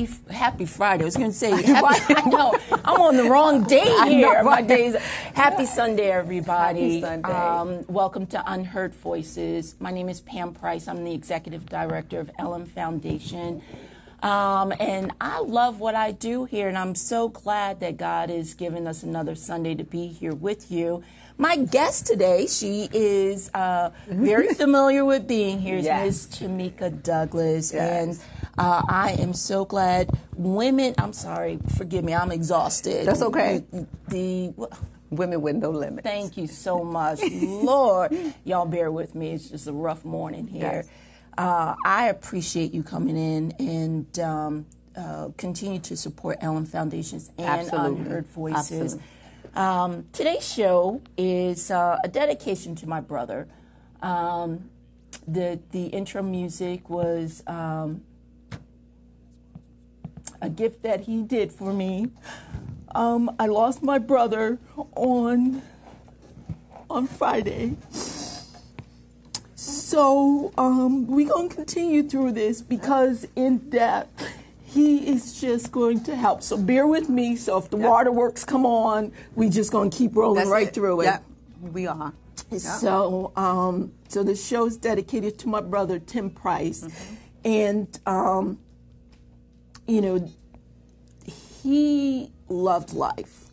happy Friday. I was going to say happy. No, I'm on the wrong day here. My days. Happy Sunday, everybody. Happy Sunday. Welcome to Unheard Voices. My name is Pam Price. I'm the executive director of Ellen Foundation. And I love what I do here, and I'm so glad that God has given us another Sunday to be here with you. My guest today, she is very familiar with being here, is Ms. Tamika Douglas. Yes. And I am so glad I'm sorry, forgive me, I'm exhausted. That's okay. The Women with No Limits. Thank you so much. Lord, y'all bear with me. It's just a rough morning here. Yes. I appreciate you coming in and continue to support Ellen Foundations and Absolutely. Unheard Voices. Absolutely. Today's show is a dedication to my brother. The intro music was a gift that he did for me. I lost my brother on Friday. So we're going to continue through this because in depth, he is just going to help. So bear with me. So if the waterworks come on, we just going to keep rolling through it. Yep, we are. Yep. So so the show is dedicated to my brother, Tim Price. And, you know, he loved life.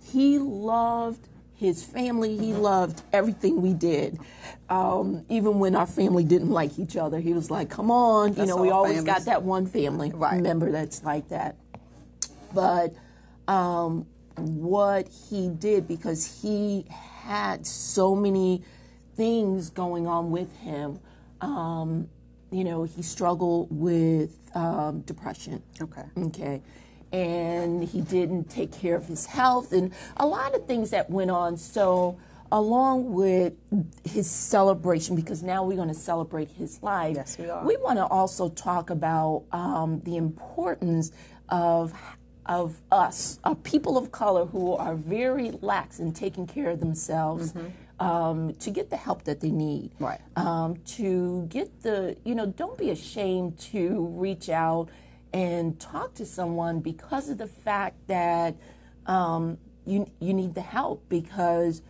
He loved his family. He loved everything we did. Even when our family didn't like each other, he was like, come on. That's we always families. got that one family member that's like that. But what he did, because he had so many things going on with him, he struggled with depression. Okay. And he didn't take care of his health and a lot of things that went on. So along with his celebration, because now we're going to celebrate his life, yes, we are. We want to also talk about the importance of us, people of color who are very lax in taking care of themselves, to get the help that they need. Right. To get don't be ashamed to reach out and talk to someone because of the fact that you need the help, because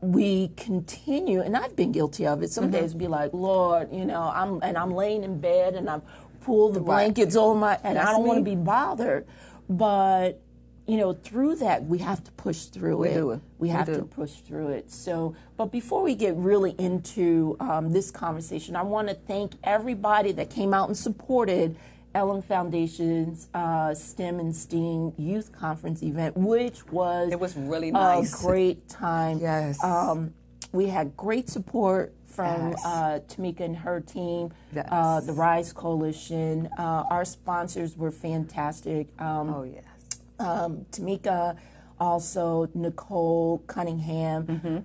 we continue, and I've been guilty of it. Some days be like, Lord, I'm laying in bed and I've pulled the blankets over and I don't want to be bothered. But through that, we have to push through it. We have to push through it. So, but before we get really into this conversation, I want to thank everybody that came out and supported Ellen Foundation's STEM and STEAM Youth Conference event, which was really nice. A great time. Yes. We had great support from Tamika and her team, the Rise Coalition. Our sponsors were fantastic. Tamika, also Nicole Cunningham,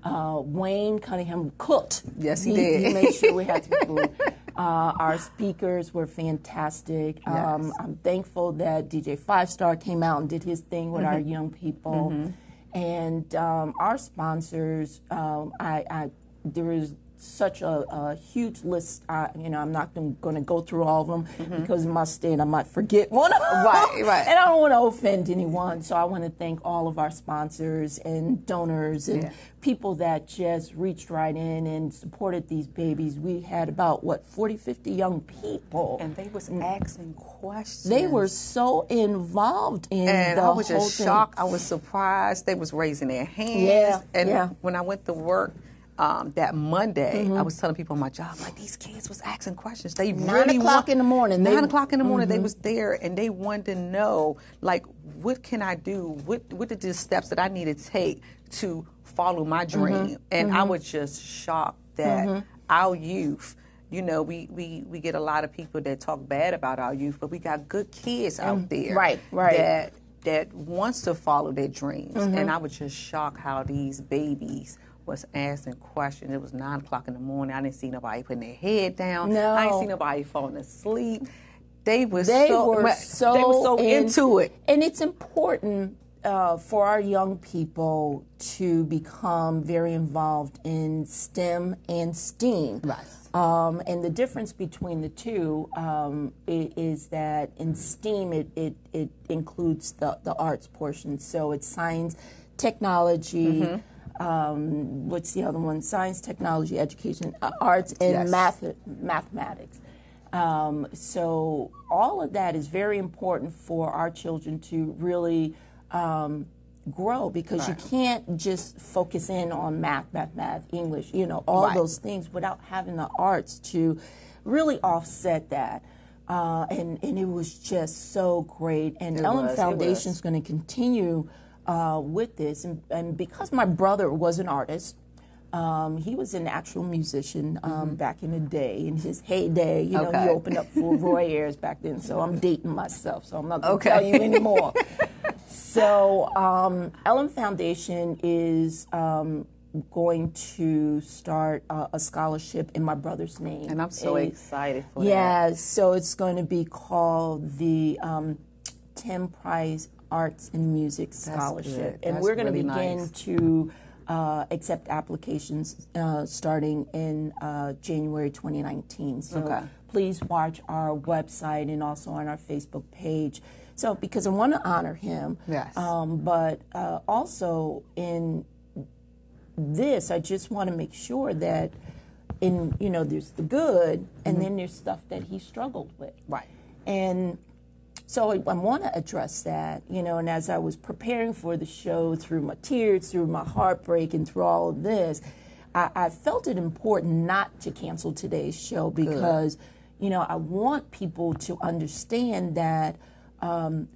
Wayne Cunningham cooked. Yes, he did. He made sure we had some food. Our speakers were fantastic. Yes. I'm thankful that DJ Five Star came out and did his thing with our young people. And our sponsors, there is such a huge list. I'm not going to go through all of them because in my state I might forget one of them. Right. And I don't want to offend anyone. So I want to thank all of our sponsors and donors and people that just reached right in and supported these babies. We had about, 40, 50 young people. And they was asking questions. They were so involved in and the I was whole just thing. shocked. I was surprised. They was raising their hands. Yeah. When I went to work, that Monday, I was telling people on my job, like, these kids was asking questions. They 9 o'clock in the morning. 9 o'clock in the morning, they was there, and they wanted to know, like, what can I do? What are the steps that I need to take to follow my dream? And I was just shocked that our youth, we get a lot of people that talk bad about our youth, but we got good kids out there that wants to follow their dreams. And I was just shocked how these babies was asking questions. It was 9 o'clock in the morning. I didn't see nobody putting their head down. No. I didn't see nobody falling asleep. They were They so were so into it. And it's important for our young people to become very involved in STEM and STEAM. Right. And the difference between the two is that in STEAM it includes the arts portion. So it's science, technology, what's the other one? Science, technology, education, arts, and mathematics. So all of that is very important for our children to really grow, because you can't just focus in on math, English, all those things without having the arts to really offset that. And it was just so great. And Ellen Foundation is going to continue with this. And because my brother was an artist, he was an actual musician back in the day, in his heyday. He opened up for Roy Ayers back then, so I'm dating myself, so I'm not going to tell you anymore. So Ellen Foundation is going to start a scholarship in my brother's name. And I'm so excited for that. Yeah, so it's going to be called the Tim Price Arts and Music Scholarship. And we're going to begin to accept applications starting in January 2019. So please watch our website and also on our Facebook page. So because I want to honor him, but also in this, I just want to make sure that there's the good, and then there's stuff that he struggled with. Right. And so I want to address that, and as I was preparing for the show, through my tears, through my heartbreak, and through all of this, I felt it important not to cancel today's show, because, I want people to understand that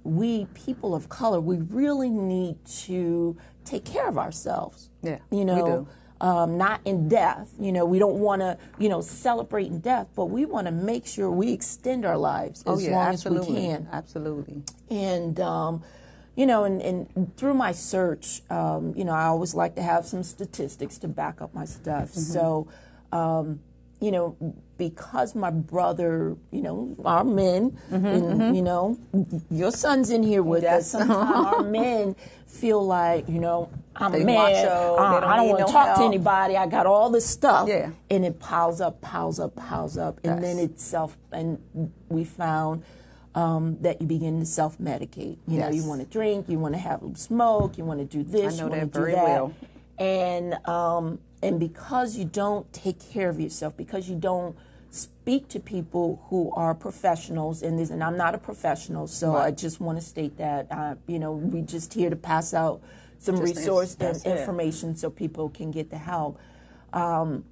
we, people of color, we really need to take care of ourselves. Yeah, we do. Not in death. We don't want to, celebrate in death, but we want to make sure we extend our lives as long as we can. Absolutely. And, and through my search, I always like to have some statistics to back up my stuff. So, because my brother, our men, and, your son's in here with us, sometimes our men feel like, I'm a man, macho, I don't want to talk to anybody, I got all this stuff, and it piles up, and then and we found that you begin to self-medicate. You want to drink, you want to have a smoke, you want to do this, you want to do that. And because you don't take care of yourself, because you don't speak to people who are professionals in this, and I'm not a professional, so I just want to state that, we're just here to pass out some resource and information so people can get the help. That,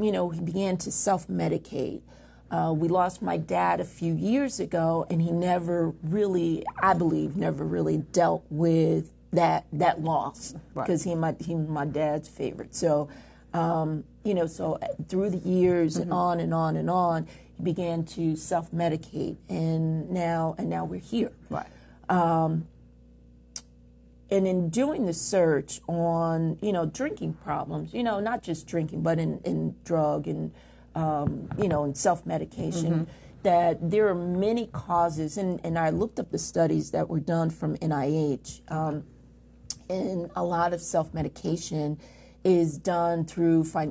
he began to self-medicate. We lost my dad a few years ago, and he never really, I believe, dealt with that loss, because he was my dad's favorite. So, so through the years and on and on and on, he began to self-medicate, and now we're here. Right. And in doing the search on, drinking problems, not just drinking, but in drug and, in self-medication, that there are many causes, and I looked up the studies that were done from NIH, and a lot of self-medication is done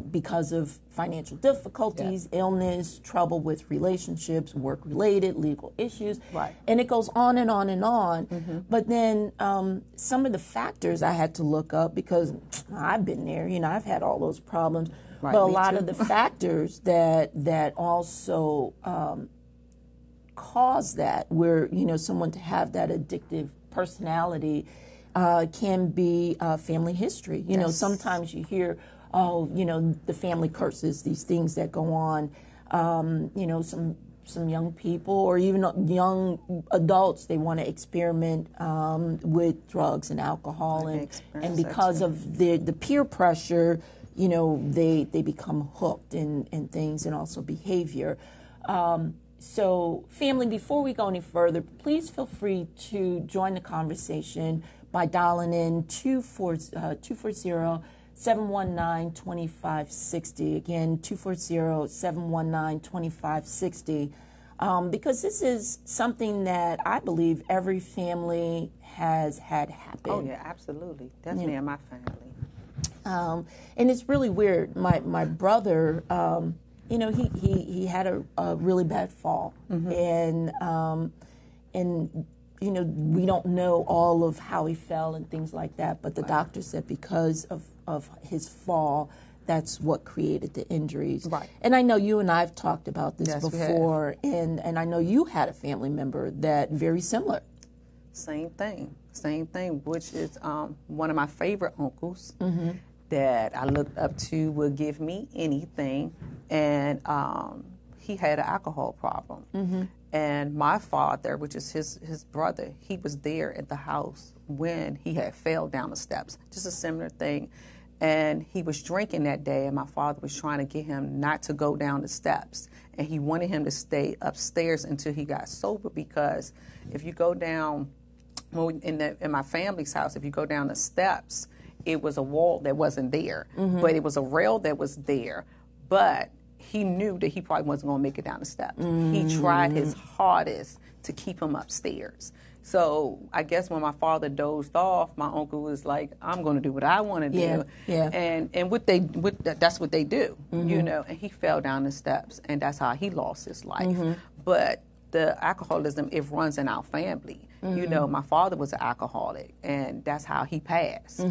because of financial difficulties, illness, trouble with relationships, work-related, legal issues, and it goes on and on and on. But then some of the factors I had to look up, because I've been there, I've had all those problems, but a lot of the factors that also cause that, where, someone to have that addictive personality, can be family history. Sometimes you hear, the family curses, these things that go on. Some young people, or even young adults, they want to experiment with drugs and alcohol, and because of the peer pressure, they become hooked in things, and also behavior. So, family, before we go any further, please feel free to join the conversation by dialing in 240-719-2560. Again, 240-719-2560. Because this is something that I believe every family has had happen. Oh yeah, absolutely, definitely in my family. And it's really weird. My brother, he had a really bad fall, and we don't know all of how he fell and things like that. But the doctor said because of his fall, that's what created the injuries. Right. And I know you and I have talked about this Yes, before, and I know you had a family member that very similar. Same thing, which is one of my favorite uncles that I looked up to would give me anything, and he had an alcohol problem. And my father, which is his brother, he was there at the house when he had fell down the steps, just a similar thing. And he was drinking that day, and my father was trying to get him not to go down the steps. And he wanted him to stay upstairs until he got sober, because if you go down, in my family's house, if you go down the steps, it was a wall that wasn't there, but it was a rail that was there. But he knew that he probably wasn't going to make it down the steps. He tried his hardest to keep him upstairs. So I guess when my father dozed off, my uncle was like, "I'm going to do what I want to do," and that's what they do, And he fell down the steps, and that's how he lost his life. But the alcoholism, it runs in our family. My father was an alcoholic, and that's how he passed.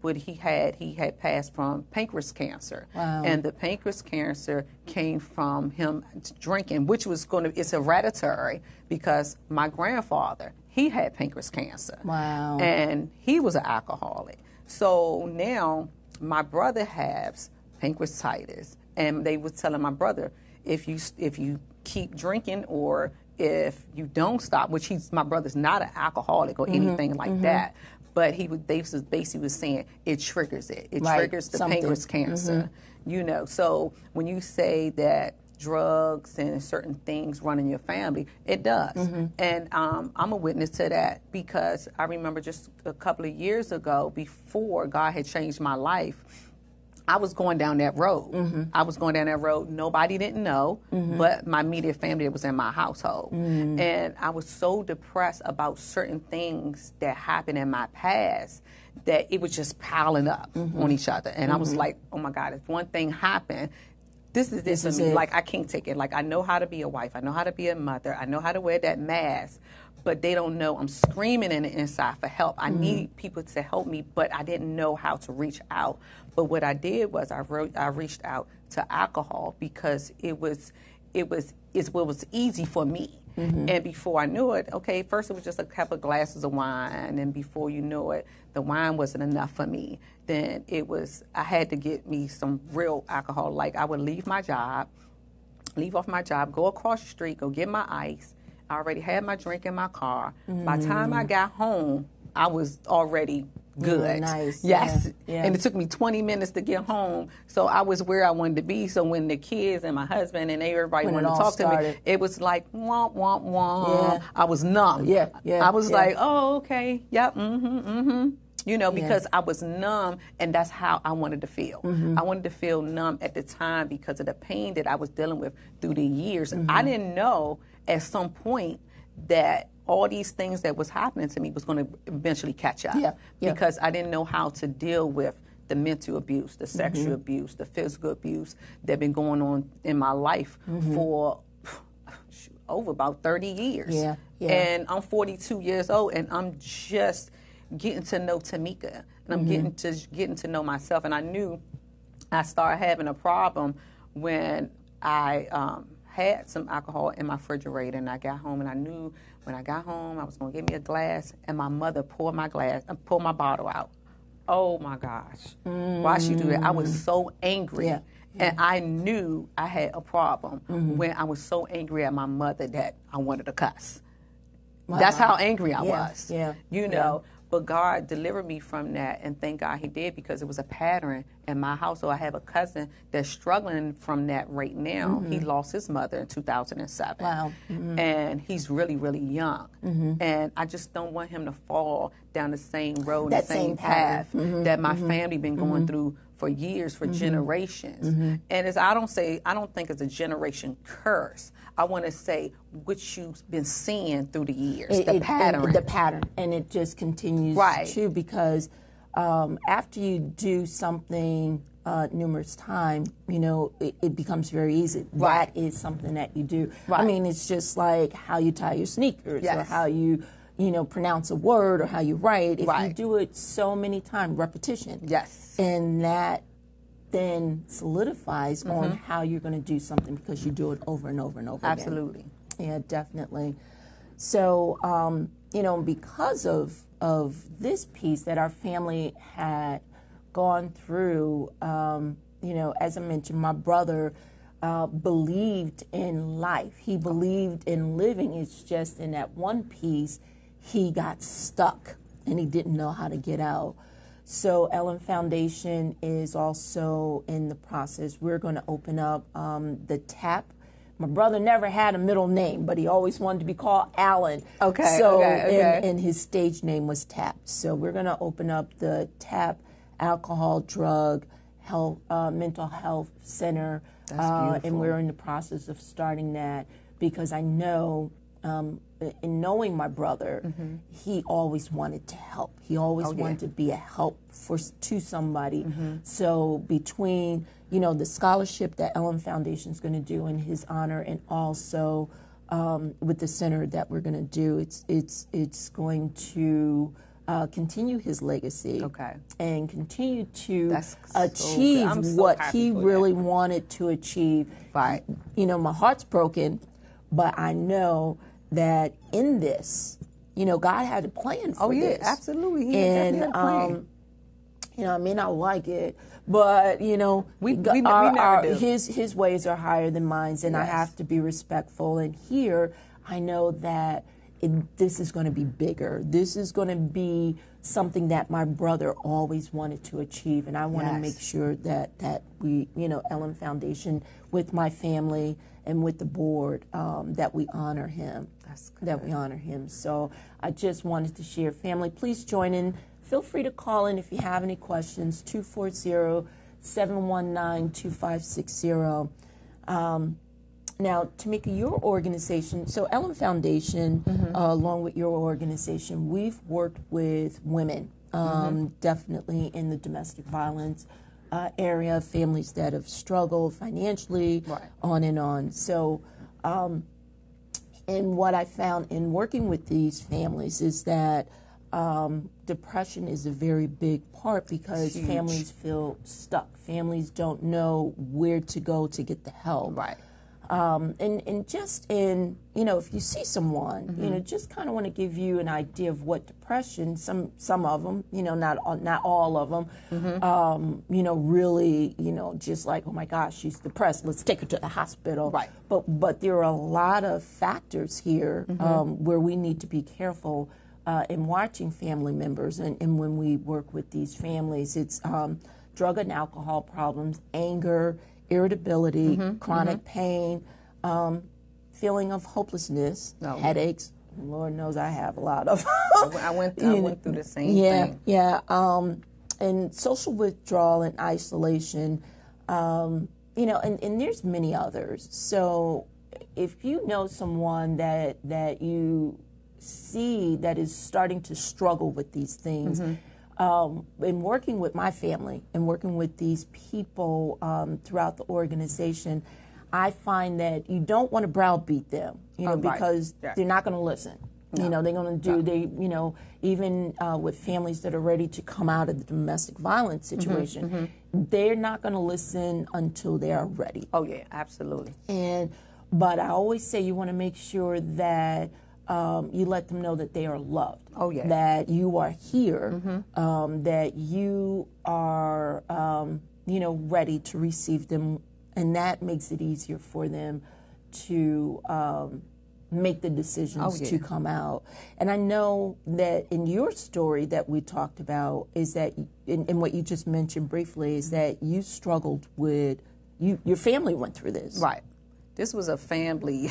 But he had passed from pancreas cancer. Wow. And the pancreas cancer came from him drinking, which was it's hereditary, because my grandfather, he had pancreas cancer. Wow. And he was an alcoholic. So now my brother has pancreatitis, and they was telling my brother, if you keep drinking, or if you don't stop, which my brother's not an alcoholic or anything like that, but they basically was saying it triggers it. It triggers the pancreas cancer. So when you say that drugs and certain things run in your family, it does. And I'm a witness to that, because I remember just a couple of years ago, before God had changed my life, I was going down that road. I was going down that road. Nobody didn't know, but my immediate family that was in my household. And I was so depressed about certain things that happened in my past that it was just piling up on each other. And I was like, oh my God, if one thing happened, this is for me. Like, I can't take it. Like, I know how to be a wife. I know how to be a mother. I know how to wear that mask. But they don't know. I'm screaming in the inside for help. I need people to help me, but I didn't know how to reach out. But what I did was I reached out to alcohol, because it was what was easy for me. And before I knew it, first it was just a couple of glasses of wine, and before you know it, the wine wasn't enough for me. Then I had to get me some real alcohol. Like, I would leave off my job, go across the street, go get my ice. I already had my drink in my car. By the time I got home, I was already good. Nice. Yes. Yeah. And it took me 20 minutes to get home. So I was where I wanted to be. So when the kids and my husband and everybody wanted to talk to me, it was like, womp, womp, womp. Yeah. I was numb. Yeah. I was like, oh, okay. Yep. Because I was numb, and that's how I wanted to feel. I wanted to feel numb at the time because of the pain that I was dealing with through the years. I didn't know at some point that all these things that was happening to me was going to eventually catch up. Because I didn't know how to deal with the mental abuse, the sexual abuse, the physical abuse that had been going on in my life for over about 30 years. And I'm 42 years old, and I'm just getting to know Tamika, and I'm getting to know myself. And I knew I started having a problem when I had some alcohol in my refrigerator, and I got home, and I knew when I got home I was going to get me a glass, and my mother poured my bottle out. Oh my gosh. Why she do that? I was so angry. And I knew I had a problem when I was so angry at my mother that I wanted to cuss. Wow. That's how angry I was. You know. But God delivered me from that, and thank God He did, because it was a pattern in my household. I have a cousin that's struggling from that right now. He lost his mother in 2007. Wow. And he's really, really young. And I just don't want him to fall down the same road, the same path that my family been going through for years, for generations. And I don't think it's a generation curse. I want to say what you've been seeing through the years, the pattern. And it just continues too, because after you do something numerous times, it becomes very easy. That is something that you do. I mean, it's just like how you tie your sneakers or how you pronounce a word or how you write. If you do it so many times, repetition. Yes. And that then solidifies on how you're going to do something because you do it over and over and over again. Absolutely. Yeah, definitely. So, because of this piece that our family had gone through, as I mentioned, my brother believed in life. He believed in living. It's just in that one piece, he got stuck and he didn't know how to get out. So Ellen Foundation is also in the process. We're going to open up the TAP. My brother never had a middle name, but he always wanted to be called Alan. Okay. So, okay. And his stage name was TAP. So we're going to open up the TAP Alcohol, Drug, Health, Mental Health Center. That's beautiful. And we're in the process of starting that because I know, in knowing my brother, he always wanted to help. He always wanted to be a help to somebody. So between the scholarship that Ellen Foundation is going to do in his honor, and also with the center that we're going to do, it's going to continue his legacy and continue to achieve what he really wanted to achieve. Right. My heart's broken, but I know that in this, God had a plan for this. Oh, yeah, absolutely. He and, had a plan. I may not like it, but, we never do. His ways are higher than mine, and I have to be respectful. And here, I know that this is going to be bigger. This is going to be something that my brother always wanted to achieve, and I want to make sure that we, Ellen Foundation, with my family and with the board, that we honor him. That's good. That we honor him. So I just wanted to share. Family, please join in. Feel free to call in if you have any questions, 240-719-2560. Now, Tamika, your organization, so Ellen Foundation, along with your organization, we've worked with women, definitely in the domestic violence area, families that have struggled financially, on and on. So, and what I found in working with these families is that depression is a very big part because families feel stuck. Families don't know where to go to get the help. Right. And just in, if you see someone, just kind of want to give you an idea of what depression, some of them, not all of them, really, just like, oh my gosh, she's depressed, let's take her to the hospital. Right. But there are a lot of factors here where we need to be careful in watching family members. And when we work with these families, it's drug and alcohol problems, anger, irritability, chronic pain, feeling of hopelessness, headaches. Lord knows I have a lot of. I went through the same thing. Yeah, and social withdrawal and isolation, and there's many others. So if you know someone that you see that is starting to struggle with these things, in working with my family and working with these people throughout the organization, I find that you don't want to browbeat them, because they're not going to listen. No. They're going to do, even with families that are ready to come out of the domestic violence situation, they're not going to listen until they are ready. Oh, yeah, absolutely. But I always say you want to make sure that you let them know that they are loved. Oh, yeah. That you are here, that you are, ready to receive them, and that makes it easier for them to make the decisions to come out. And I know that in your story that we talked about is that, in what you just mentioned briefly, is that you struggled with, your family went through this. Right. This was a family,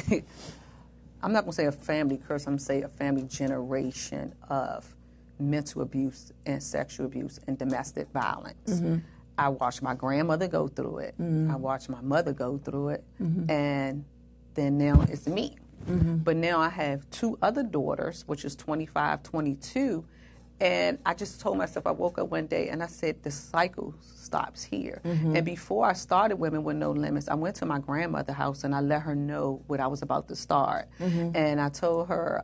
I'm not going to say a family curse, I'm going to say a family generation of mental abuse and sexual abuse and domestic violence. I watched my grandmother go through it. I watched my mother go through it. And then now it's me. But now I have 2 other daughters, which is 25, 22. And I just told myself, I woke up one day and I said, the cycle stops here. And before I started Women with No Limits, I went to my grandmother's house and I let her know what I was about to start. And I told her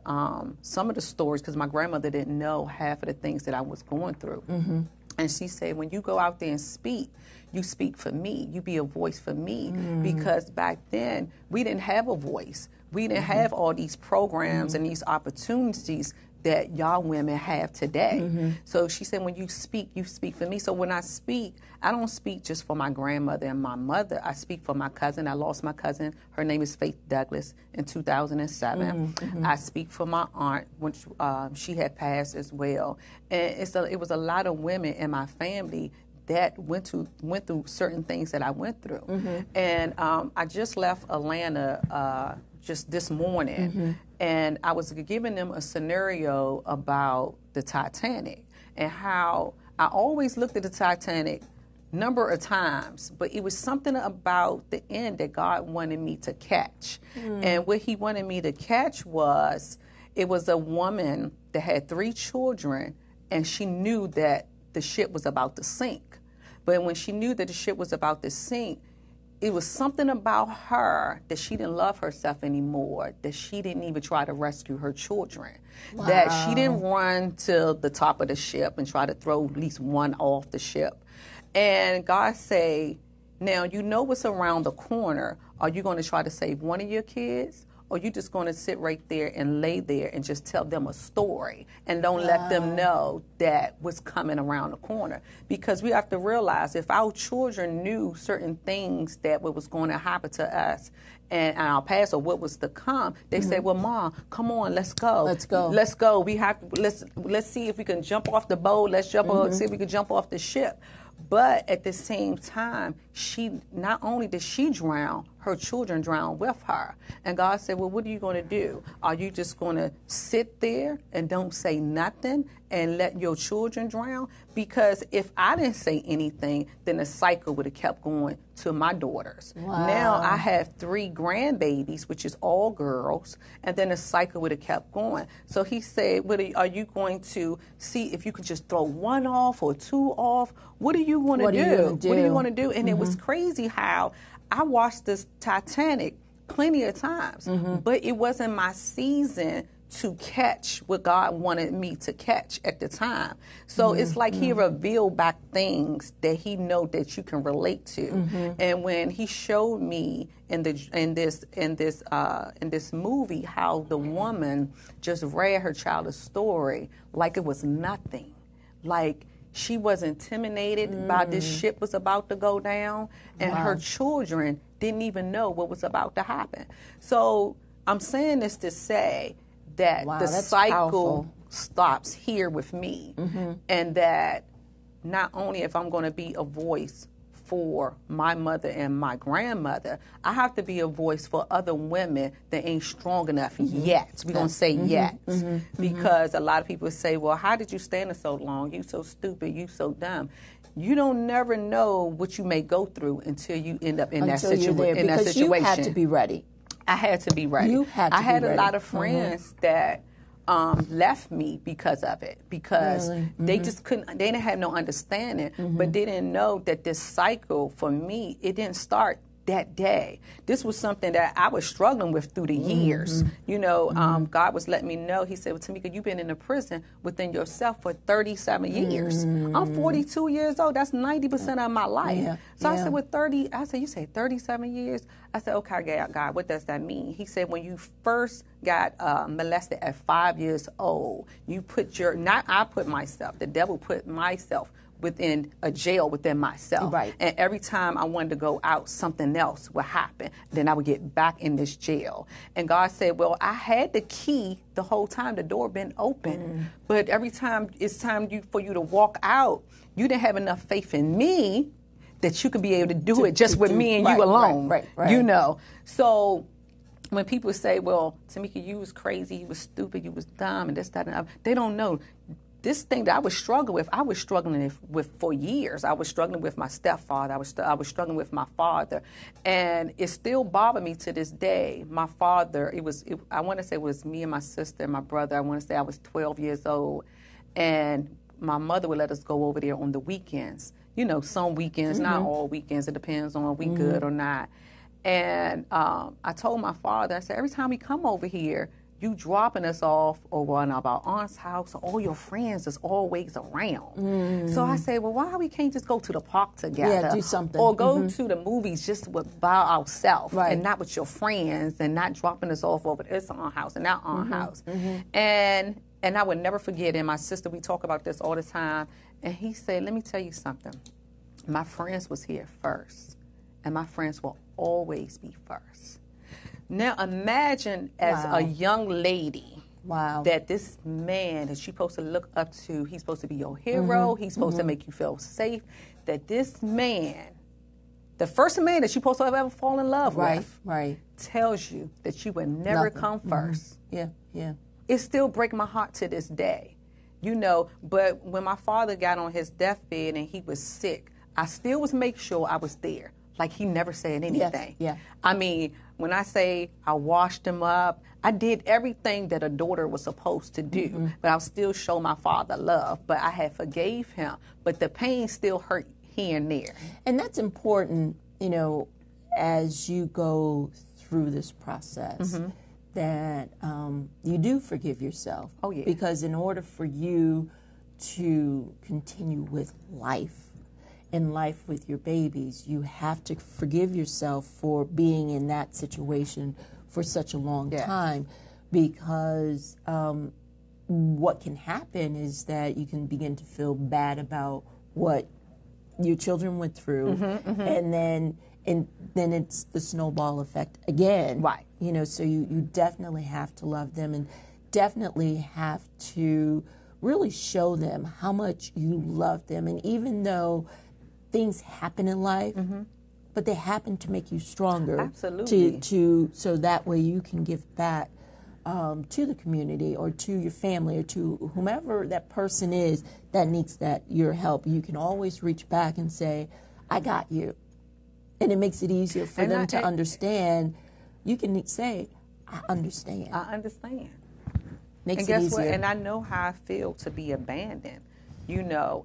some of the stories, because my grandmother didn't know half of the things that I was going through. And she said, when you go out there and speak, you speak for me. You be a voice for me. Because back then, we didn't have a voice. We didn't have all these programs and these opportunities that y'all women have today. So she said, when you speak for me. So when I speak, I don't speak just for my grandmother and my mother. I speak for my cousin. I lost my cousin. Her name is Faith Douglas in 2007. I speak for my aunt when she had passed as well. And it was a lot of women in my family that went through certain things that I went through. And I just left Atlanta just this morning, and I was giving them a scenario about the Titanic and how I always looked at the Titanic number of times, but it was something about the end that God wanted me to catch. And what he wanted me to catch was, it was a woman that had 3 children, and she knew that the ship was about to sink. But when she knew that the ship was about to sink, it was something about her that she didn't love herself anymore, that she didn't even try to rescue her children, that she didn't run to the top of the ship and try to throw at least one off the ship. And God say, now you know what's around the corner. Are you going to try to save one of your kids? Or you just going to sit right there and lay there and just tell them a story and don't let them know that what's coming around the corner? Because we have to realize, if our children knew certain things that what was going to happen to us and our past or what was to come, they say, well, Mom, come on, let's go. Let's go. Let's go. We have to, let's see if we can jump off the boat. Let's jump off, see if we can jump off the ship. But at the same time, she not only did she drown, her children drowned with her. And God said, well, what are you going to do? Are you just going to sit there and don't say nothing and let your children drown? Because if I didn't say anything, then the cycle would have kept going to my daughters. Now I have 3 grandbabies, which is all girls, and then the cycle would have kept going. So he said, are you going to see if you could just throw 1 off or 2 off? What are you going to do? What do you want to do? And it was crazy how I watched this Titanic plenty of times, but it wasn't my season to catch what God wanted me to catch at the time. So it's like he revealed back things that he know that you can relate to. And when he showed me in this movie how the woman just read her child a story like it was nothing, like she was intimidated by this ship was about to go down, and her children didn't even know what was about to happen. So I'm saying this to say that the cycle stops here with me, and that not only if I'm going to be a voice for my mother and my grandmother, I have to be a voice for other women that ain't strong enough yet. We're going to say yet. Because a lot of people say, well, how did you stand it so long? You so stupid, you so dumb. You don't never know what you may go through until you end up in that situation. Because you had to be ready. I had to be ready. You had to I had be a ready. lot of friends that left me because of it, because they just couldn't, they didn't have no understanding, but they didn't know that this cycle for me, it didn't start that day. This was something that I was struggling with through the years. You know, God was letting me know. He said, well, Tamika, you've been in a prison within yourself for 37 years. I'm 42 years old. That's 90% of my life. So I said, with 30, I said, you say 37 years? I said, okay, God, what does that mean? He said, when you first got molested at 5 years old, you put not I put myself, the devil put myself within a jail within myself. And every time I wanted to go out, something else would happen. Then I would get back in this jail. And God said, well, I had the key the whole time. The door been open. But every time it's time for you to walk out, you didn't have enough faith in me that you could be able to do it just with me and you alone. You know. So when people say, well, Tamika, you was crazy, you was stupid, you was dumb, and this, that, and other, they don't know. this thing that I was struggling with for years. I was struggling with my stepfather. I was struggling with my father, and it still bothered me to this day. My father, I want to say it was me and my sister and my brother. I want to say I was 12 years old, and my mother would let us go over there on the weekends. You know, some weekends, not all weekends. It depends on if we good or not. And I told my father, I said, every time we come over here, you dropping us off over in our aunt's house, all your friends is always around. So I said, well, why we can't just go to the park together? Yeah, do something. Or go to the movies just by ourselves and not with your friends and not dropping us off over this aunt's house and that aunt's house. And I would never forget, and my sister, we talk about this all the time, and he said, let me tell you something. My friends was here first, and my friends will always be first. Now imagine as a young lady that this man that you're supposed to look up to, he's supposed to be your hero, he's supposed to make you feel safe, that this man, the first man that you're supposed to have ever fall in love with, tells you that you would never come first. It still breaks my heart to this day. You know, but when my father got on his deathbed and he was sick, I still was make sure I was there. Like he never said anything. I mean, when I say I washed him up, I did everything that a daughter was supposed to do, but I'll still show my father love. But I had forgave him, but the pain still hurt here and there. And that's important, you know, as you go through this process, that you do forgive yourself. Oh, yeah. Because in order for you to continue with life, in life with your babies, you have to forgive yourself for being in that situation for such a long time, because what can happen is that you can begin to feel bad about what your children went through, and then it's the snowball effect again. You know, so you definitely have to love them and definitely have to really show them how much you love them. And even though things happen in life, but they happen to make you stronger. Absolutely. So that way you can give back to the community or to your family or to whomever that person is that needs your help. You can always reach back and say, I got you. And it makes it easier for them to understand. You can say, I understand. I understand. Makes and it guess easier. what? And I know how I feel to be abandoned. You know,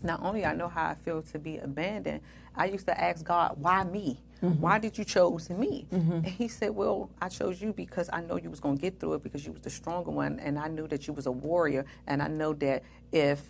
not only I know how I feel to be abandoned, I used to ask God, why me? Why did you choose me? And he said, well, I chose you because I know you was going to get through it because you was the stronger one, and I knew that you was a warrior, and I know that if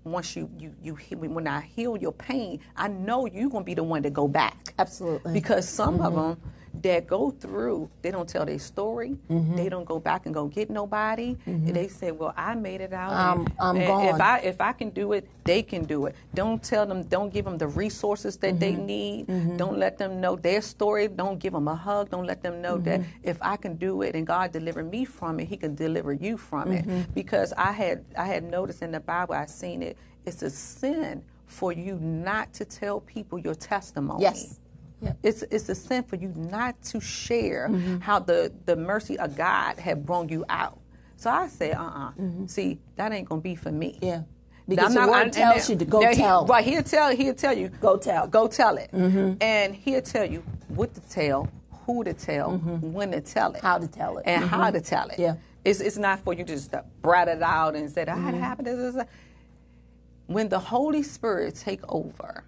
once when I heal your pain, I know you're going to be the one to go back. Absolutely. Because some of them that go through, they don't tell their story. They don't go back and go get nobody. They say, well, I made it out. I'm gone. If I can do it, they can do it. Don't tell them, don't give them the resources that they need. Don't let them know their story. Don't give them a hug. Don't let them know that if I can do it and God delivered me from it, he can deliver you from it. Because I had noticed in the Bible, I seen it, it's a sin for you not to tell people your testimony. Yes. Yep. It's a sin for you not to share how the mercy of God had brought you out. So I say, see, that ain't gonna be for me. Yeah, because the word tells you to go tell. Right, he'll tell you, go tell it, and he'll tell you what to tell, who to tell, when to tell it, how to tell it, and how to tell it. Yeah, it's not for you to just brat it out and say that happened. When the Holy Spirit take over,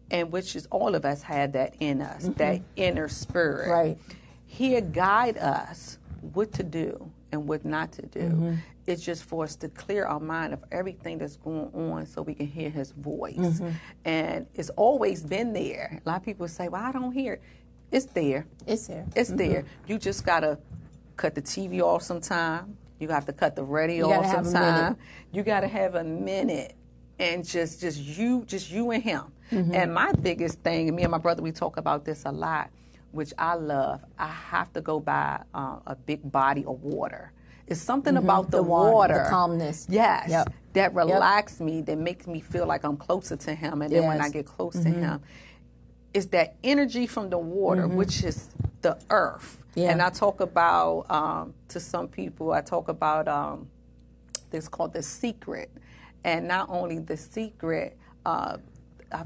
and which is all of us had that in us, that inner spirit. Right. He'll guide us what to do and what not to do. It's just for us to clear our mind of everything that's going on so we can hear his voice. And it's always been there. A lot of people say, well, I don't hear it. It's there. It's there. It's there. You just got to cut the TV off sometime. You have to cut the radio off sometime. You got to have a minute. And just you and him. And my biggest thing, and me and my brother, we talk about this a lot, which I love. I have to go by a big body of water. It's something about the water, the calmness. Yes, that relaxes me, that makes me feel like I'm closer to him. And then when I get close to him, it's that energy from the water, which is the earth. And I talk about to some people, I talk about that's called The Secret. And not only The Secret, I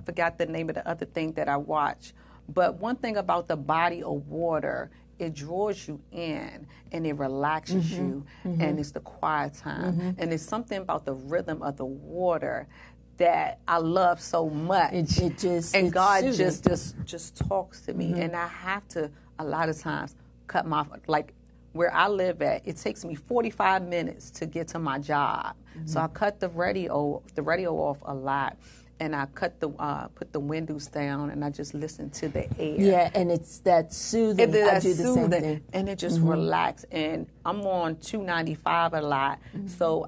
forgot the name of the other thing that I watched, but one thing about the body of water, it draws you in and it relaxes you, and it's the quiet time. And it's something about the rhythm of the water that I love so much. And God just talks to me. And I have to, a lot of times, cut my, like where I live at, it takes me 45 minutes to get to my job. So I cut the radio off a lot. And I put the windows down, and I just listen to the air. Yeah, and it's that soothing. I do the same thing. And it just relax. And I'm on 295 a lot, so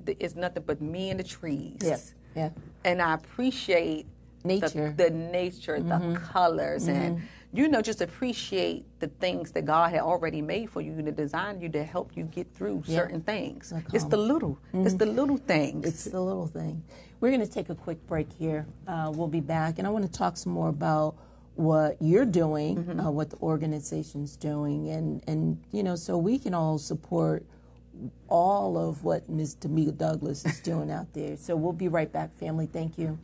it's nothing but me and the trees. Yeah. And I appreciate nature, the nature, the colors, and just appreciate the things that God had already made for you to design you to help you get through certain things. It's the little, it's the little things. It's the little thing. We're going to take a quick break here. We'll be back, and I want to talk some more about what you're doing, what the organization's doing, and so we can all support all of what Ms. Tamika Douglas is doing out there. So we'll be right back, family. Thank you.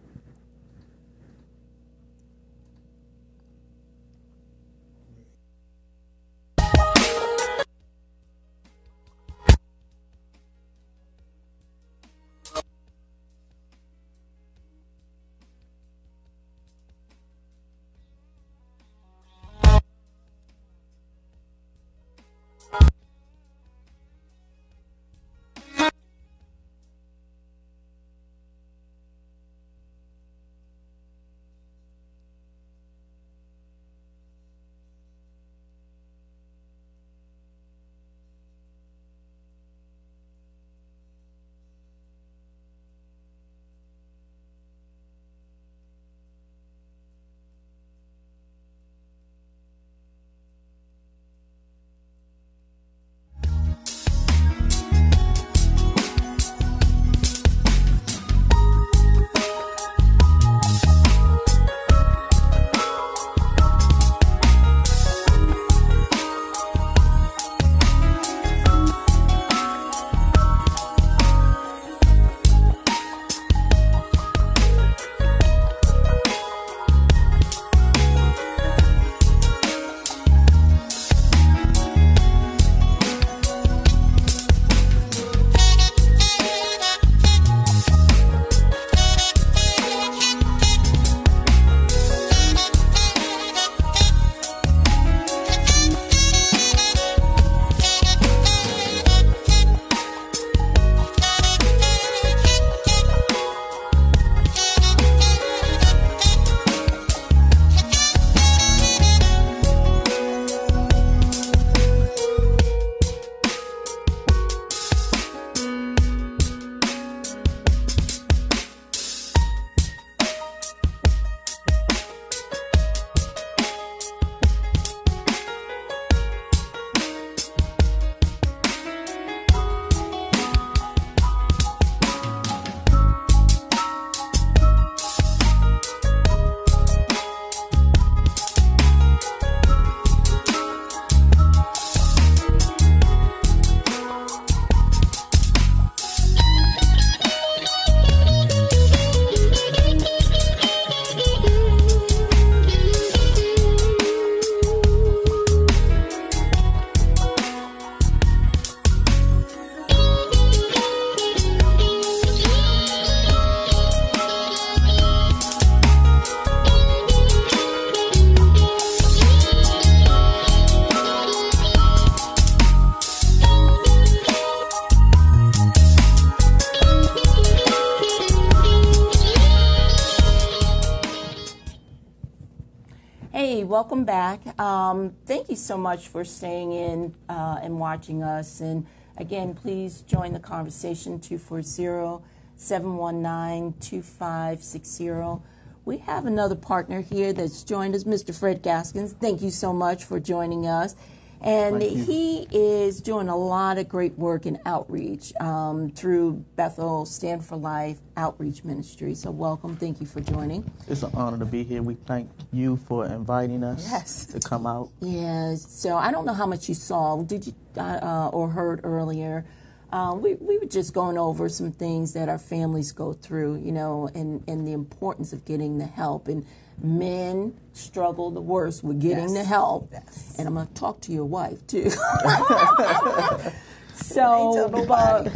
Welcome back. Thank you so much for staying in and watching us. And again, please join the conversation, 240-719-2560. We have another partner here that's joined us, Mr. Fred Gaskins. Thank you so much for joining us. And he is doing a lot of great work in outreach through Bethel Stand for Life Outreach Ministry. So welcome. Thank you for joining. It's an honor to be here. We thank you for inviting us to come out. Yes. So I don't know how much you saw. Did you or heard earlier? we were just going over some things that our families go through, you know, and the importance of getting the help. And men struggle the worst with getting the help. Yes. And I'm going to talk to your wife, too. So,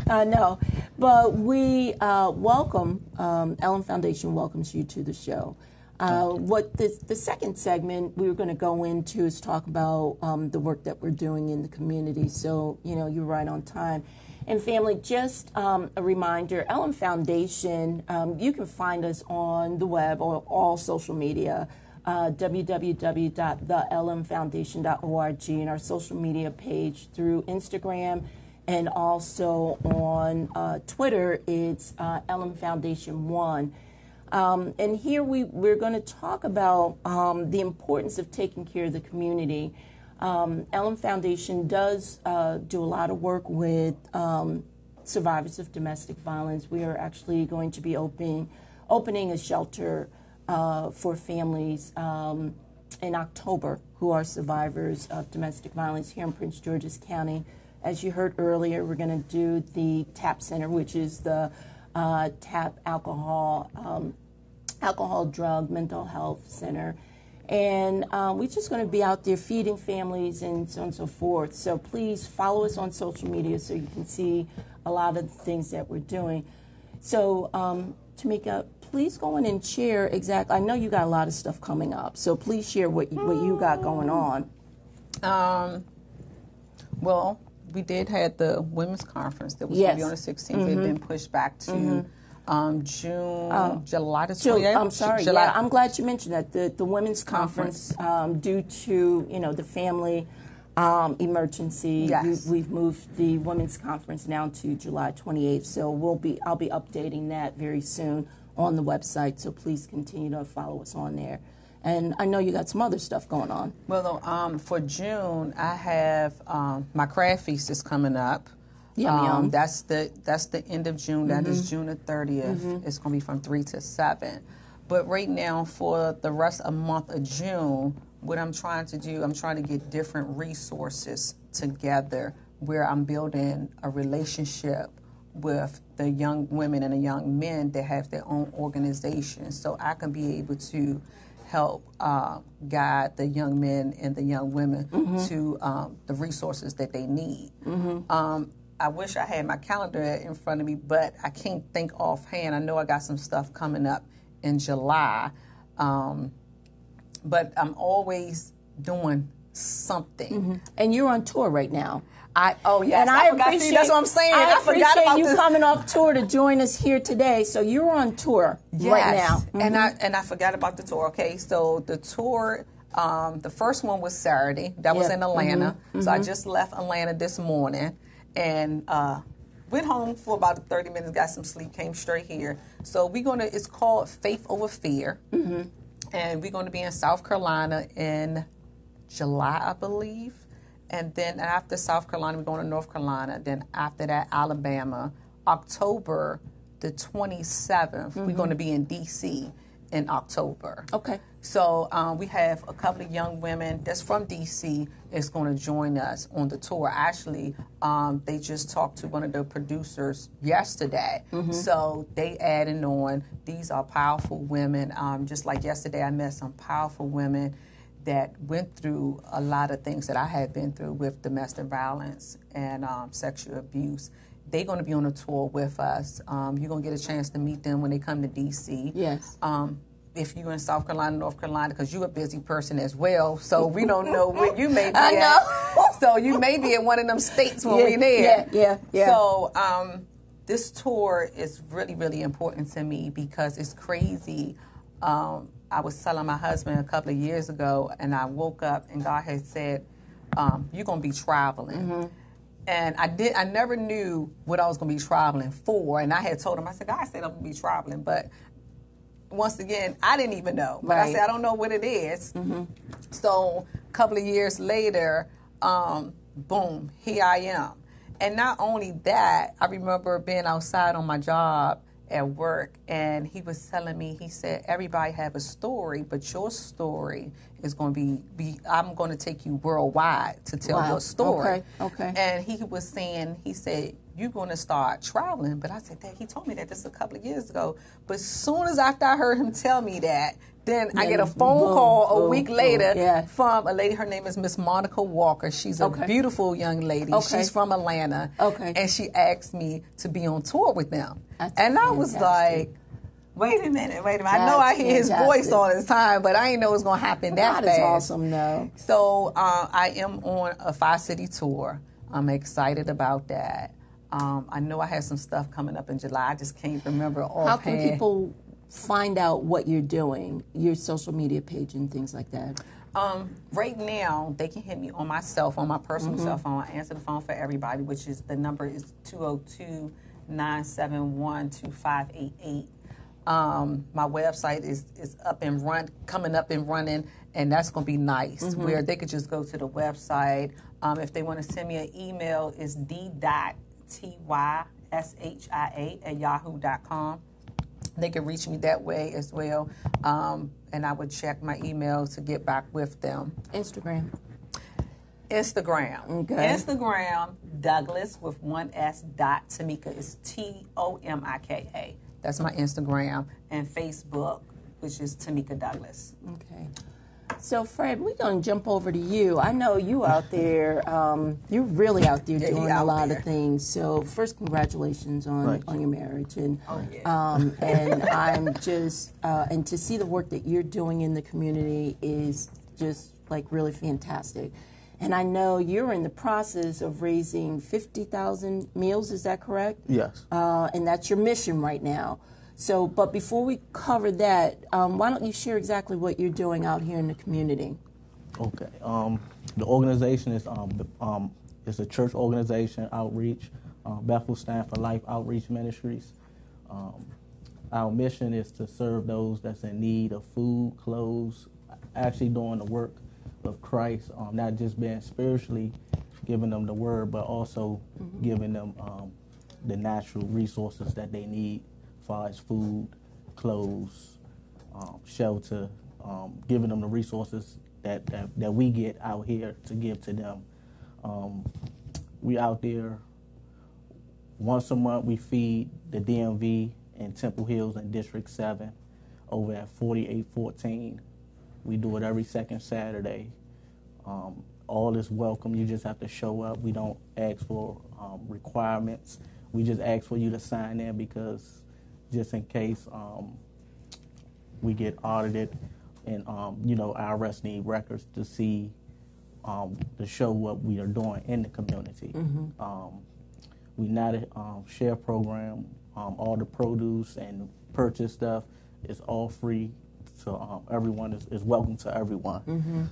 I know. But we welcome, Ellen Foundation welcomes you to the show. What the second segment we were going to go into is talk about the work that we're doing in the community. So, you know, you're right on time. And family, just a reminder, Ellen Foundation, you can find us on the web or all social media, www.theellenfoundation.org, and our social media page through Instagram, and also on Twitter, it's Ellen Foundation 1. And here we're going to talk about the importance of taking care of the community. Ellen Foundation does do a lot of work with survivors of domestic violence. We are actually going to be opening a shelter for families in October who are survivors of domestic violence here in Prince George's County. As you heard earlier, we're going to do the TAP Center, which is the TAP Alcohol, Drug, Mental Health Center. And we're just going to be out there feeding families and so on and so forth. So please follow us on social media so you can see a lot of the things that we're doing. So Tamika, please go in and share exactly. I know you got a lot of stuff coming up, so please share what you got going on. Well, we did have the women's conference that was going to be on the 16th. It had been pushed back to July the 28th. I'm sorry. July. Yeah, I'm glad you mentioned that. The women's conference, due to the family emergency, yes. we've moved the women's conference now to July 28th. So I'll be updating that very soon on the website. So please continue to follow us on there. And I know you got some other stuff going on. Well, for June, I have my crab feast is coming up. Yum. That's the end of June. That is June the 30th. It's going to be from 3 to 7. But right now, for the rest of the month of June, what I'm trying to do, I'm trying to get different resources together where I'm building a relationship with the young women and the young men that have their own organizations, so I can be able to help guide the young men and the young women to the resources that they need. I wish I had my calendar in front of me, but I can't think offhand. I know I got some stuff coming up in July, but I'm always doing something. And you're on tour right now. Yes, and I appreciate, that's what I'm saying. I forgot about you coming off tour to join us here today. So you're on tour right now. And I forgot about the tour. Okay, so the tour, the first one was Saturday. That was in Atlanta. So I just left Atlanta this morning and went home for about 30 minutes, got some sleep, came straight here. So it's called Faith Over Fear. And we're going to be in South Carolina in July, I believe. And then after South Carolina, we're going to North Carolina. Then after that, Alabama. October the 27th, we're going to be in D.C. in October. Okay. So we have a couple of young women that's from D.C. is going to join us on the tour. Actually, they just talked to one of the producers yesterday. So they adding on. These are powerful women. Just like yesterday, I met some powerful women that went through a lot of things that I had been through with domestic violence and sexual abuse. They're going to be on a tour with us. You're going to get a chance to meet them when they come to D.C. Yes. If you're in South Carolina, North Carolina, because you're a busy person as well, so we don't know where you may be at. So you may be in one of them states when we're there. Yeah. So this tour is really, really important to me because it's crazy. I was telling my husband a couple of years ago, and I woke up and God had said, you're going to be traveling. And I never knew what I was going to be traveling for. And I had told him, I said, God said I'm going to be traveling. But once again, I didn't even know. But I said, I don't know what it is. So a couple of years later, boom, here I am. And not only that, I remember being outside on my job at work, and he was telling me, he said, everybody have a story, but your story is going to be I'm going to take you worldwide to tell your story. Okay. And he was saying, he said, you're going to start traveling. But I said, Dad, he told me that this a couple of years ago. But as soon as after I heard him tell me that, then I get a phone call a week later from a lady. Her name is Miss Monica Walker. She's a beautiful young lady. She's from Atlanta. And she asked me to be on tour with them. And I was like, wait a minute. I know I hear his voice all the time, but I didn't know it was going to happen that fast. That is awesome, though. So I am on a 5-city tour. I'm excited about that. I know I have some stuff coming up in July. I just can't remember offhand. How can people find out what you're doing, your social media page and things like that? Right now, they can hit me on my cell phone, my personal cell phone. I answer the phone for everybody, which is the number is 202-971-2588. My website is up and coming up and running, and that's going to be nice, where they could just go to the website. If they want to send me an email, it's d.tysHia@yahoo.com. They can reach me that way as well, and I would check my email to get back with them. Instagram. Instagram, Douglas with one S dot Tamika is Tomika. That's my Instagram. And Facebook, which is Tamika Douglas. Okay. So, Fred, we're going to jump over to you. I know you out there, you're really out there doing a lot of things. So, first, congratulations on your marriage. And, and I'm just, and to see the work that you're doing in the community is just, like, really fantastic. And I know you're in the process of raising 50,000 meals, is that correct? Yes. And that's your mission right now. So, but before we cover that, why don't you share exactly what you're doing out here in the community? Okay. The organization is it's a church organization, outreach. Bethel Stand for Life Outreach Ministries. Our mission is to serve those that's in need of food, clothes, actually doing the work of Christ, not just being spiritually giving them the word, but also giving them the natural resources that they need, as far as food, clothes, shelter, giving them the resources that we get out here to give to them. We out there once a month. We feed the DMV in Temple Hills and District 7 over at 4814. We do it every second Saturday. All is welcome. You just have to show up. We don't ask for requirements. We just ask for you to sign in, because just in case we get audited and, IRS need records to see, to show what we are doing in the community. We not a share program. All the produce and purchase stuff is all free. So everyone is welcome to everyone.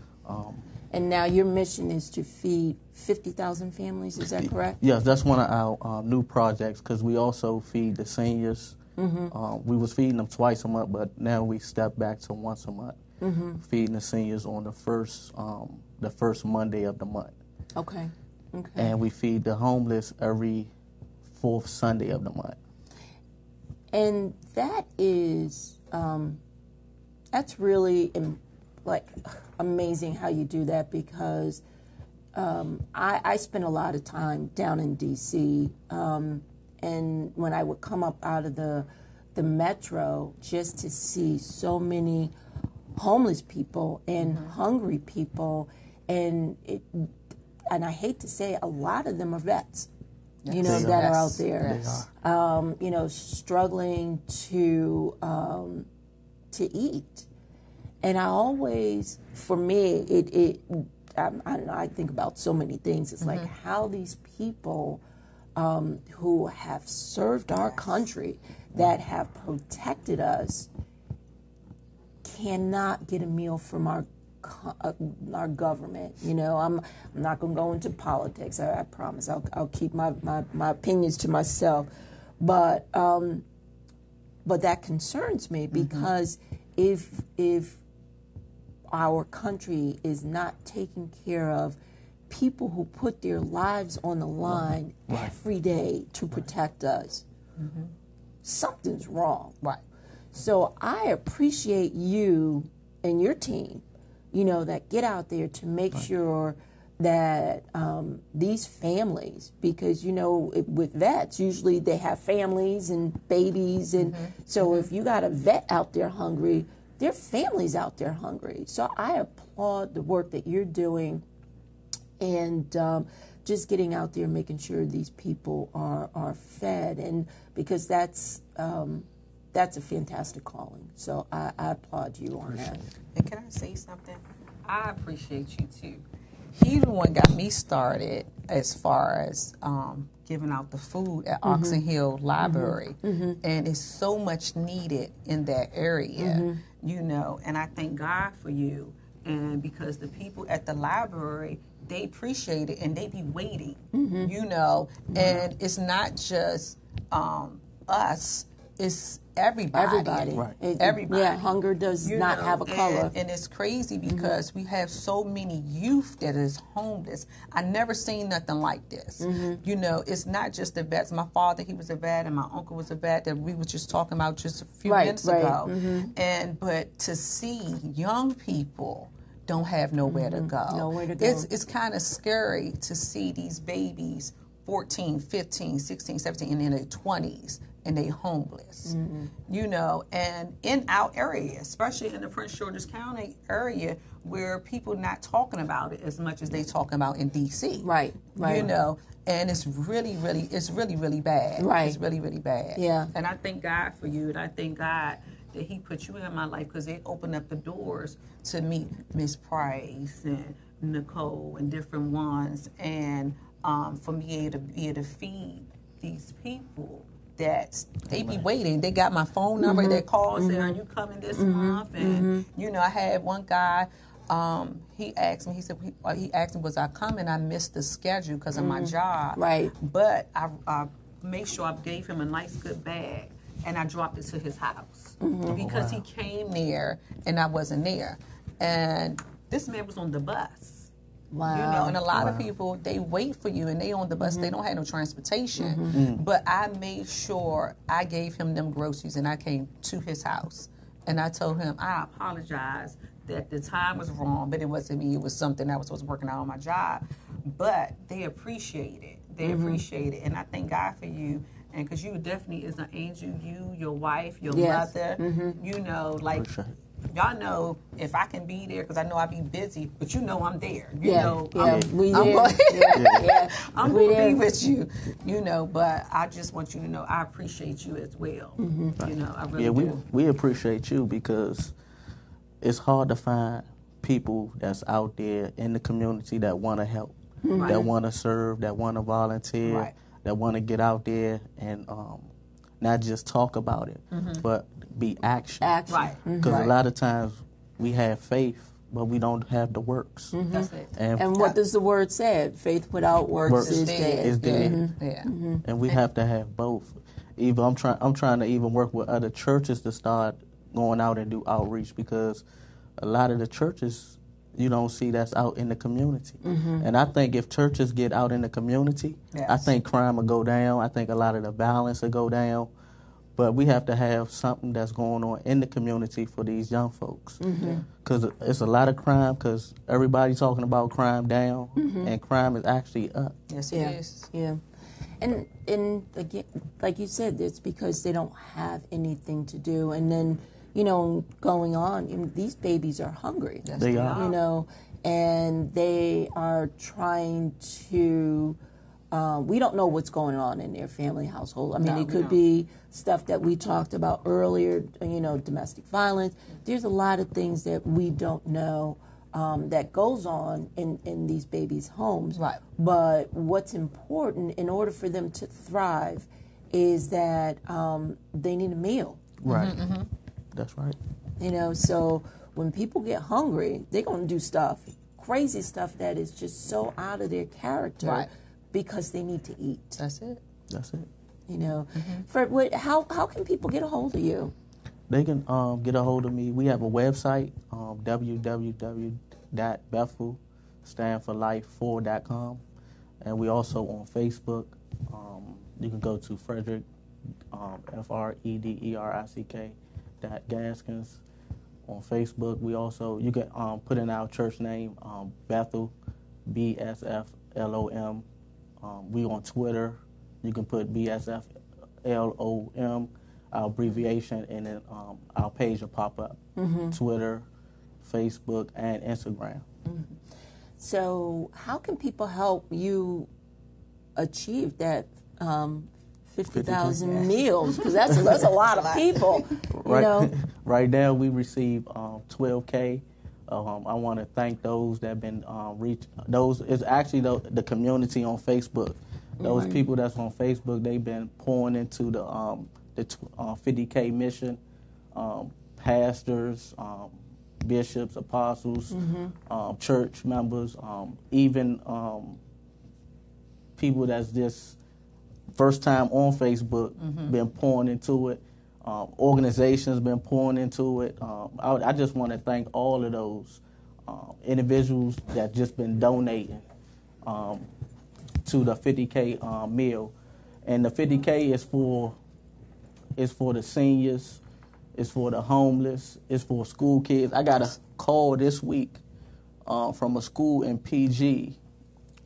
And now your mission is to feed 50,000 families, is that correct? Yes, that's one of our new projects, because we also feed the seniors. We was feeding them twice a month, but now we stepped back to once a month, feeding the seniors on the first Monday of the month. Okay. And we feed the homeless every fourth Sunday of the month. And that is, that's really amazing how you do that, because I spent a lot of time down in D.C., and when I would come up out of the metro, just to see so many homeless people and hungry people, and I hate to say it, a lot of them are vets, that are out there, struggling to eat. And I always, for me, I think about so many things. It's like how these people who have served our country, that have protected us, cannot get a meal from our government. I'm not going to go into politics. I promise. I'll keep my opinions to myself. But that concerns me, because if our country is not taking care of people who put their lives on the line every day to protect us, something's wrong. So I appreciate you and your team, that get out there to make sure that these families, because with vets, usually they have families and babies, and so if you got a vet out there hungry, their families out there hungry. So I applaud the work that you're doing, and just getting out there, making sure these people are fed, and because that's a fantastic calling. So I applaud you on that. And can I say something? I appreciate you too. He the one got me started as far as giving out the food at Oxon Hill Library, and it's so much needed in that area, and I thank God for you, and because the people at the library, they appreciate it and they be waiting, and it's not just us, it's everybody. Right. Everybody. Yeah, hunger does not have a color. And it's crazy because we have so many youth that is homeless. I never seen nothing like this. It's not just the vets. My father, he was a vet, and my uncle was a vet that we was just talking about just a few minutes ago. But to see young people don't have nowhere to go. Nowhere to go. It's kind of scary to see these babies 14, 15, 16, 17, and in their 20s, and they homeless, and in our area, especially in the Prince George's County area, where people not talking about it as much as they talking about in D.C. Right. And it's really bad. Right. It's really bad. Yeah. And I thank God for you, and I thank God that He put you in my life, because it opened up the doors to meet Miss Price and Nicole and different ones, and for me to be able to feed these people that they be waiting. They got my phone number. They call and say, "Are you coming this month?" And I had one guy. He asked me. He said he asked me, "Was I coming?" I missed the schedule because of my job. Right. But I made sure I gave him a nice good bag, and I dropped it to his house because he came there and I wasn't there. And this man was on the bus. Wow. And a lot of people, they wait for you and they on the bus, they don't have no transportation. But I made sure I gave him them groceries, and I came to his house. And I told him, I apologize that the time was wrong, but it wasn't me. It was something I was working out on my job. But they appreciate it. They appreciate it. And I thank God for you. And because you definitely is an angel, you, your wife, your mother, y'all know if I can be there, because I know I be busy, but I'm there. I'm going to be with you, but I just want you to know I appreciate you as well. I really do. We appreciate you, because it's hard to find people that's out there in the community that want to help, that want to serve, that want to volunteer, that want to get out there and not just talk about it, but be action. Right. Because a lot of times we have faith, but we don't have the works. That's it. And what does the word say? Faith without works is dead. Is dead. Yeah. And we have to have both. I'm trying to even work with other churches to start going out and do outreach, because a lot of the churches you don't see that's out in the community. And I think if churches get out in the community, I think crime will go down. I think a lot of the violence will go down. But we have to have something that's going on in the community for these young folks. Because it's a lot of crime, because everybody's talking about crime down, and crime is actually up. Yes, it is. Yeah. And again, like you said, it's because they don't have anything to do. And then, going on, these babies are hungry. Yes, They are. And they are trying to... we don't know what's going on in their family household. I mean, it could be stuff that we talked about earlier, domestic violence. There's a lot of things that we don't know that goes on in these babies' homes. Right. But what's important in order for them to thrive is that they need a meal. Right. That's right. So when people get hungry, they're going to do stuff, crazy stuff that is just so out of their character. Right. Because they need to eat. That's it. That's it. Fred, how can people get a hold of you? They can get a hold of me. We have a website, www.bethelstandforlife4.com, and we also on Facebook. You can go to Frederick, FREDERICK Gaskins on Facebook. We also, you can put in our church name, Bethel, BSFLOM. We on Twitter. You can put BSFLOM, our abbreviation, and then our page will pop up. Twitter, Facebook, and Instagram. So how can people help you achieve that 50,000 meals? Because that's a lot of people. Right, You know? right now we receive 12K. I want to thank those that have been reached. Those is actually the community on Facebook. Those people that's on Facebook, they've been pouring into the 50K mission. Pastors, bishops, apostles, church members, even people that's just first time on Facebook, been pouring into it. Organizations been pouring into it. I just want to thank all of those individuals that just been donating to the 50K meal. And the 50K is for the seniors, it's for the homeless, it's for school kids. I got a call this week from a school in PG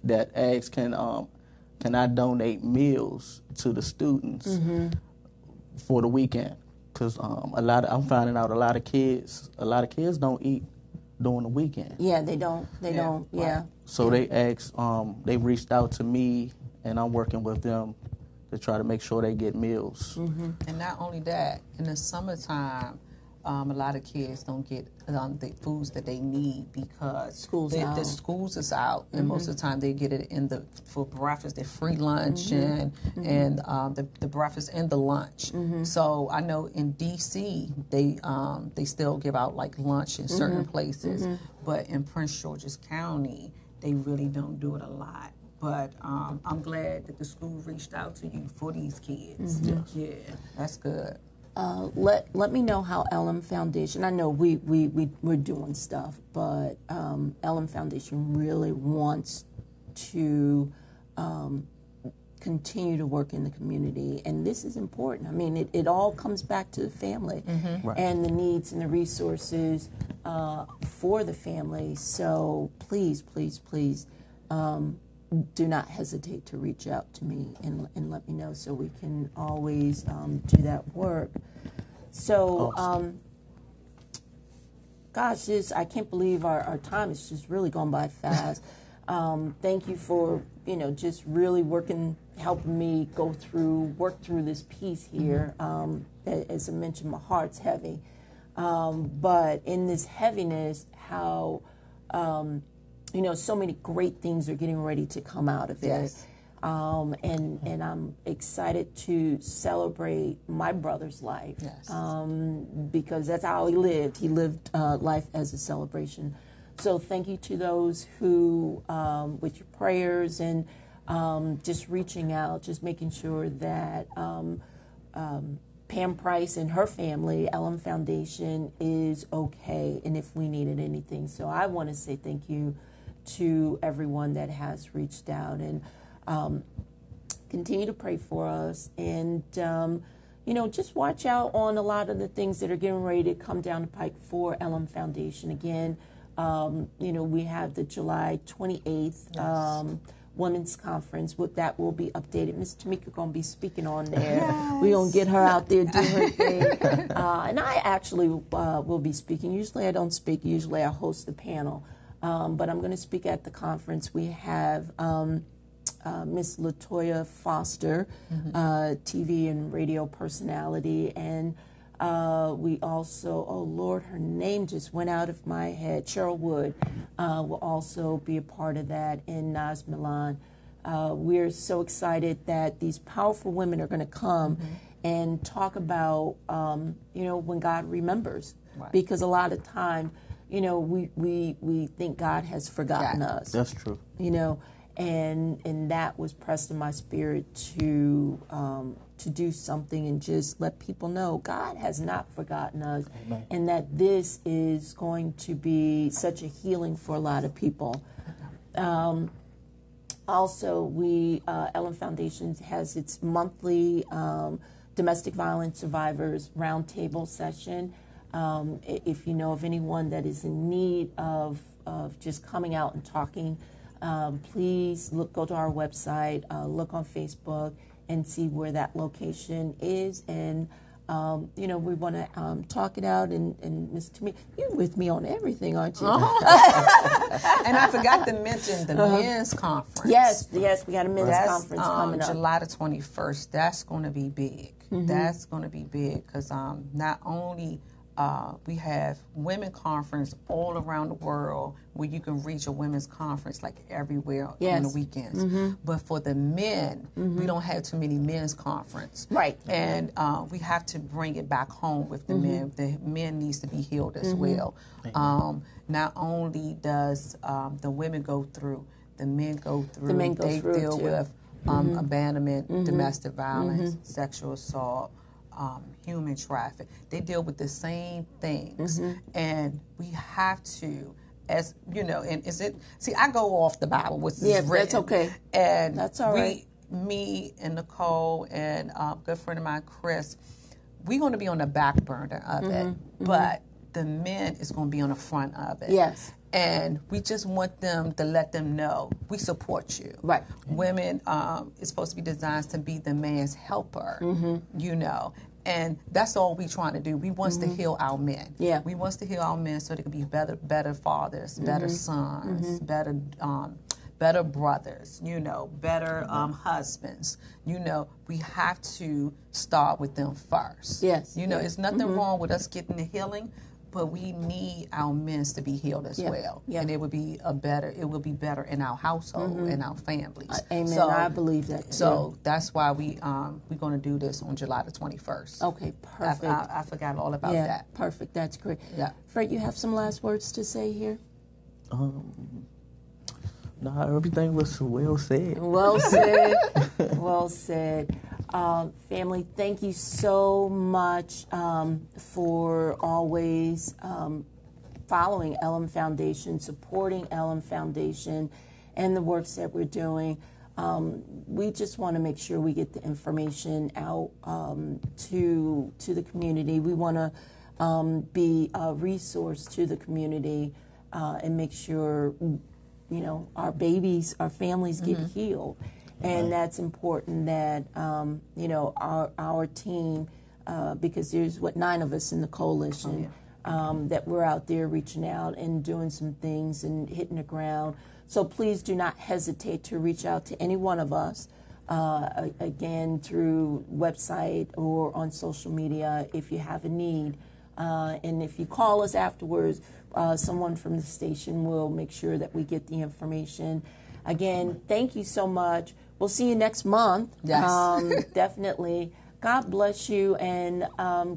that asked, can I donate meals to the students for the weekend? Because I'm finding out a lot of kids don't eat during the weekend. Yeah, they don't. They don't. Yeah. So they asked, they reached out to me, and I'm working with them to try to make sure they get meals. And not only that, in the summertime, a lot of kids don't get the foods that they need because the schools is out, and most of the time they get it for breakfast, their free lunch and the breakfast and the lunch. So I know in DC they still give out like lunch in certain places, but in Prince George's County they really don't do it a lot. But I'm glad that the school reached out to you for these kids. Yeah, that's good. Let me know how Ellen Foundation. I know we're doing stuff, but Ellen Foundation really wants to continue to work in the community, and this is important. I mean, it all comes back to the family and the needs and the resources for the family. So please, please, please. Do not hesitate to reach out to me and let me know so we can always do that work. So, gosh, I can't believe our time has just really gone by fast. Thank you for, just really helping me work through this piece here. As I mentioned, my heart's heavy. But in this heaviness, how... so many great things are getting ready to come out of it. And I'm excited to celebrate my brother's life because that's how he lived. He lived life as a celebration. So thank you to those who, with your prayers and just reaching out, just making sure that Pam Price and her family, Ellen Foundation, is okay, and if we needed anything. So I want to say thank you to everyone that has reached out, and continue to pray for us, and just watch out on a lot of the things that are getting ready to come down the pike for Ellen Foundation. Again, we have the July 28th Women's Conference. That will be updated. Miss Tamika going to be speaking on there. We're going to get her out there, do her thing. And I actually will be speaking. Usually I don't speak. Usually I host the panel. But I'm going to speak at the conference. We have Miss Latoya Foster, TV and radio personality, and we also, oh Lord, her name just went out of my head. Cheryl Wood will also be a part of that, and Naz Milan. We're so excited that these powerful women are going to come and talk about, when God remembers, because a lot of time. We think God has forgotten us. That's true. And that was pressed in my spirit to do something and just let people know God has not forgotten us. Amen. And that this is going to be such a healing for a lot of people. Also, Ellen Foundation has its monthly domestic violence survivors roundtable session. If you know of anyone that is in need of just coming out and talking please go to our website, look on Facebook, and see where that location is. And we want to talk it out. And Ms. Tamika, you're with me on everything, aren't you? And I forgot to mention the men's conference. Yes, we got a men's conference coming up. July the 21st. That's going to be big. That's going to be big because not only we have women conference all around the world where you can reach a women's conference like everywhere on the weekends. But for the men, we don't have too many men's conference. Right. And we have to bring it back home with the men. The men needs to be healed as well. Not only does the women go through, the men go through. The men go they through deal too. with abandonment, domestic violence, sexual assault, human traffic. They deal with the same things, and we have to, as you know, and is it? See, I go off the Bible, which is written. That's okay. And that's all right. Me and Nicole and a good friend of mine, Chris, we're going to be on the back burner of it, but the men is going to be on the front of it. Yes. And we just want them to let them know we support you. Right. Women is supposed to be designed to be the man's helper, you know. And that's all we're trying to do. We want to heal our men. Yeah. We want to heal our men so they can be better fathers, better sons, better brothers, you know, better husbands. You know, we have to start with them first. Yes. You know, it's nothing wrong with us getting the healing, but we need our men to be healed as well. Yeah. And it will be better in our household and our families. Amen. So, I believe that. So that's why we're going to do this on July the 21st. Okay, perfect. I forgot all about that. Perfect. That's great. Yeah. Fred, you have some last words to say here? No, everything was well said. Well said. Well said. Family, thank you so much for always following Elam Foundation, supporting Elam Foundation and the works that we're doing. We just want to make sure we get the information out to the community. We want to be a resource to the community and make sure, you know, our babies, our families get healed. And that's important that, you know, our team, because there's, 9 of us in the coalition, that we're out there reaching out and doing some things and hitting the ground. So please do not hesitate to reach out to any one of us, again, through website or on social media if you have a need. And if you call us afterwards, someone from the station will make sure that we get the information. Again, thank you so much. We'll see you next month. Yes. Definitely. God bless you, and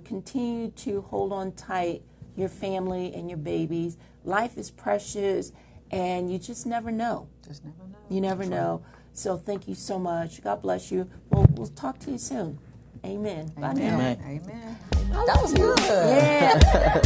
continue to hold on tight, your family and your babies. Life is precious, and you just never know. Just never know. You never know. So thank you so much. God bless you. We'll talk to you soon. Amen. Bye now. Amen. That was good. Yeah.